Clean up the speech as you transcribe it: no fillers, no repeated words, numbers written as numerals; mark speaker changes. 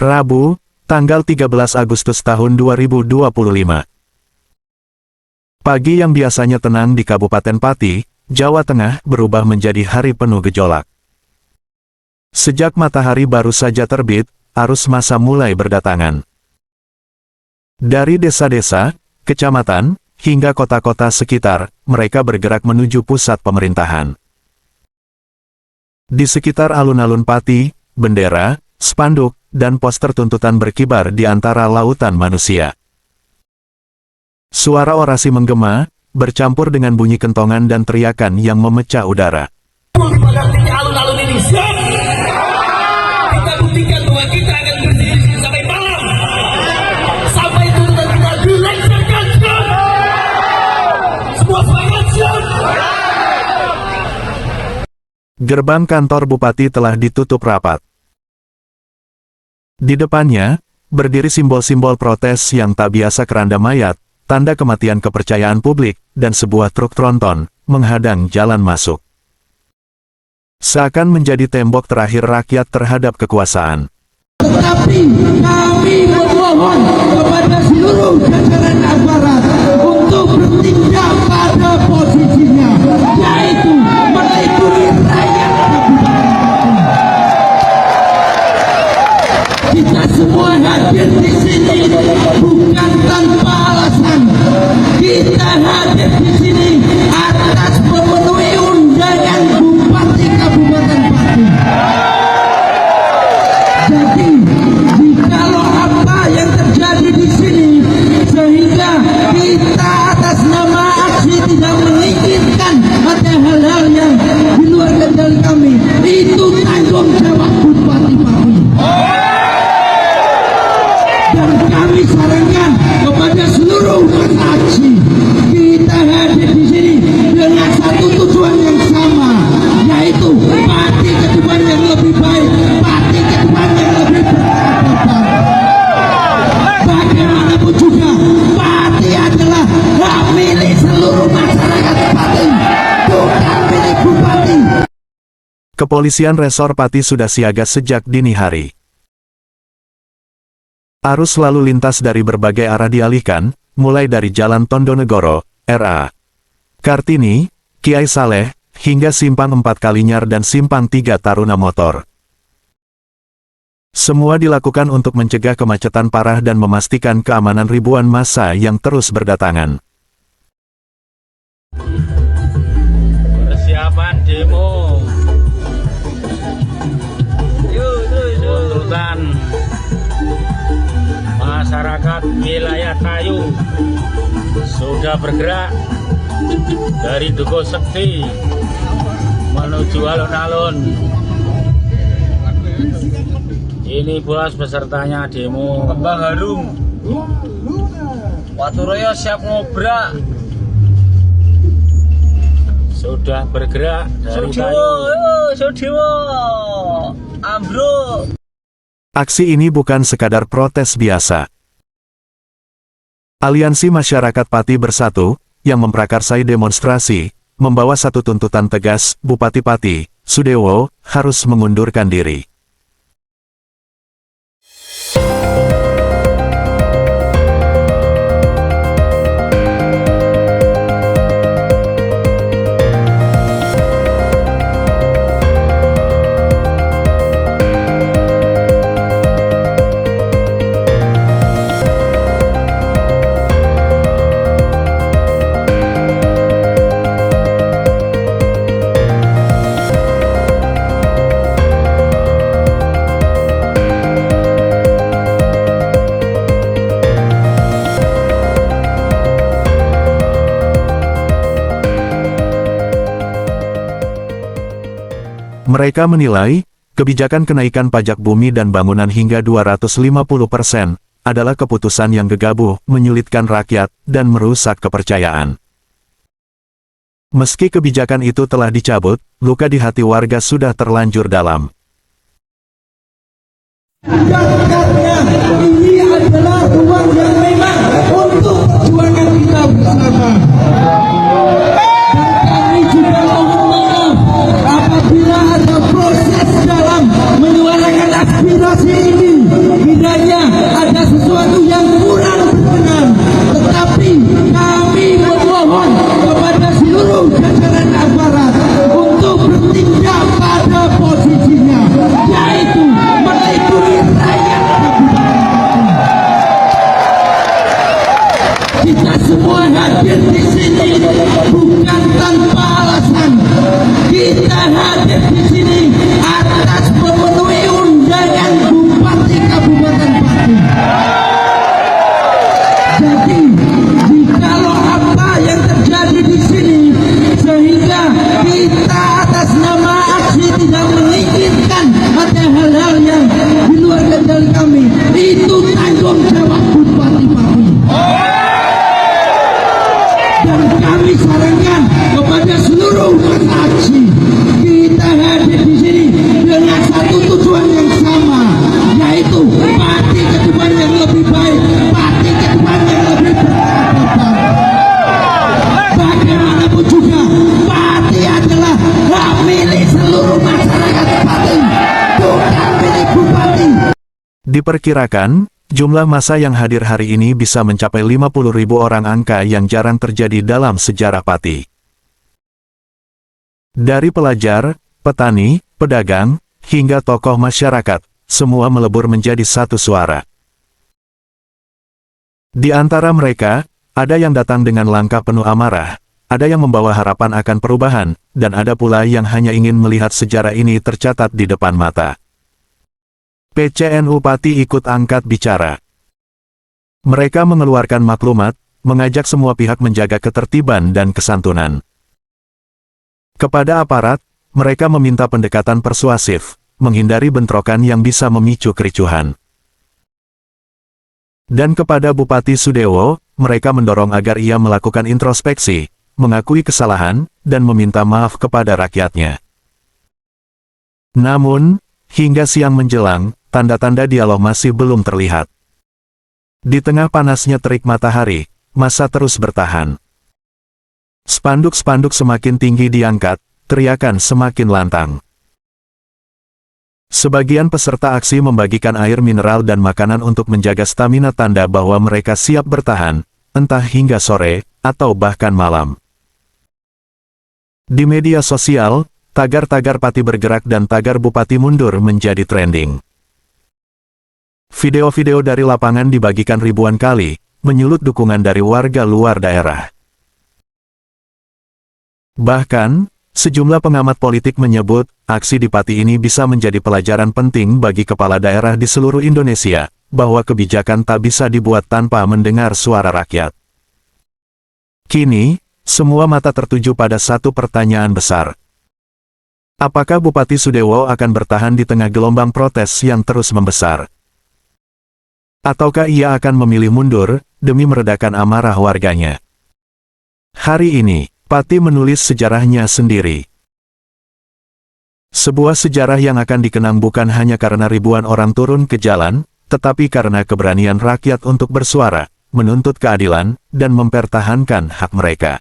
Speaker 1: Rabu, tanggal 13 Agustus tahun 2025. Pagi yang biasanya tenang di Kabupaten Pati, Jawa Tengah berubah menjadi hari penuh gejolak. Sejak matahari baru saja terbit, arus massa mulai berdatangan. Dari desa-desa, kecamatan, hingga kota-kota sekitar, mereka bergerak menuju pusat pemerintahan. Di sekitar alun-alun Pati, bendera, spanduk, dan poster tuntutan berkibar di antara lautan manusia. Suara orasi menggema, bercampur dengan bunyi kentongan dan teriakan yang memecah udara.
Speaker 2: Alun-alun ini siap. Kita buktikan bahwa kita akan berdiri sampai malam. Sampai tuntutan kita dilaksanakan. Semua semangat siap.
Speaker 1: Gerbang kantor Bupati telah ditutup rapat. Di depannya, berdiri simbol-simbol protes yang tak biasa keranda mayat, tanda kematian kepercayaan publik, dan sebuah truk tronton, menghadang jalan masuk. Seakan menjadi tembok terakhir rakyat terhadap kekuasaan.
Speaker 3: Tetapi kami memohon kepada seluruh jajaran aparat untuk bertindak pada posisinya, yaitu melindungi rakyat Kabupaten. Kita semua hadir di sini bukan tanpa alasan. Kita hadir di sini atas memenuhi undangan Bupati Kabupaten Pati. Jadi, jikalau apa yang terjadi di sini sehingga kita atas nama aksi tidak menginginkan ada hal-hal yang di luar kendali kami, itu tanggung jawab Bupati Pati. Dan kami sarankan kepada seluruh masa aksi, kita hadir di sini dengan satu tujuan yang sama, yaitu Pati ke depan yang lebih baik, Pati ke depan yang lebih berkelanjutan. Bagaimanapun juga, Pati adalah hak milik seluruh masyarakat Pati, bukan milik Bupati.
Speaker 1: Kepolisian Resor Pati sudah siaga sejak dini hari. Arus lalu lintas dari berbagai arah dialihkan, mulai dari Jalan Tondonegoro, R.A. Kartini, Kiai Saleh, hingga Simpang 4 Kalinyar dan Simpang 3 Taruna Motor. Semua dilakukan untuk mencegah kemacetan parah dan memastikan keamanan ribuan massa yang terus berdatangan.
Speaker 4: Persiapan demo. Tuntutan masyarakat wilayah Kayu sudah bergerak dari Dukuh Sekti menuju alun-alun. Ini bos pesertanya demo. Kembang Harum, Waturoyo siap ngobrak. Sudah bergerak dari Kayu. Sudiwo, ambruk.
Speaker 1: Aksi ini bukan sekadar protes biasa. Aliansi Masyarakat Pati Bersatu, yang memprakarsai demonstrasi, membawa satu tuntutan tegas, Bupati Pati, Sudewo, harus mengundurkan diri. Mereka menilai, kebijakan kenaikan pajak bumi dan bangunan hingga 250% adalah keputusan yang gegabah, menyulitkan rakyat, dan merusak kepercayaan. Meski kebijakan itu telah dicabut, luka di hati warga sudah terlanjur dalam.
Speaker 3: Karena ini adalah ruang yang memang untuk perjuangan kita bersama. Dan kami juga mohon maaf apabila ada proses dalam menyuarakan aspirasi ini.
Speaker 1: Diperkirakan, jumlah massa yang hadir hari ini bisa mencapai 50.000 orang, angka yang jarang terjadi dalam sejarah Pati. Dari pelajar, petani, pedagang, hingga tokoh masyarakat, semua melebur menjadi satu suara. Di antara mereka, ada yang datang dengan langkah penuh amarah, ada yang membawa harapan akan perubahan, dan ada pula yang hanya ingin melihat sejarah ini tercatat di depan mata. PCNU Pati ikut angkat bicara. Mereka mengeluarkan maklumat, mengajak semua pihak menjaga ketertiban dan kesantunan. Kepada aparat, mereka meminta pendekatan persuasif, menghindari bentrokan yang bisa memicu kericuhan. Dan kepada Bupati Sudewo, mereka mendorong agar ia melakukan introspeksi, mengakui kesalahan, dan meminta maaf kepada rakyatnya. Namun, hingga siang menjelang, tanda-tanda dialog masih belum terlihat. Di tengah panasnya terik matahari, massa terus bertahan. Spanduk-spanduk semakin tinggi diangkat, teriakan semakin lantang. Sebagian peserta aksi membagikan air mineral dan makanan untuk menjaga stamina, tanda bahwa mereka siap bertahan, entah hingga sore, atau bahkan malam. Di media sosial, tagar-tagar Pati bergerak dan tagar Bupati mundur menjadi trending. Video-video dari lapangan dibagikan ribuan kali, menyulut dukungan dari warga luar daerah. Bahkan, sejumlah pengamat politik menyebut, aksi di Pati ini bisa menjadi pelajaran penting bagi kepala daerah di seluruh Indonesia, bahwa kebijakan tak bisa dibuat tanpa mendengar suara rakyat. Kini, semua mata tertuju pada satu pertanyaan besar. Apakah Bupati Sudewo akan bertahan di tengah gelombang protes yang terus membesar? Ataukah ia akan memilih mundur, demi meredakan amarah warganya? Hari ini, Pati menulis sejarahnya sendiri. Sebuah sejarah yang akan dikenang bukan hanya karena ribuan orang turun ke jalan, tetapi karena keberanian rakyat untuk bersuara, menuntut keadilan, dan mempertahankan hak mereka.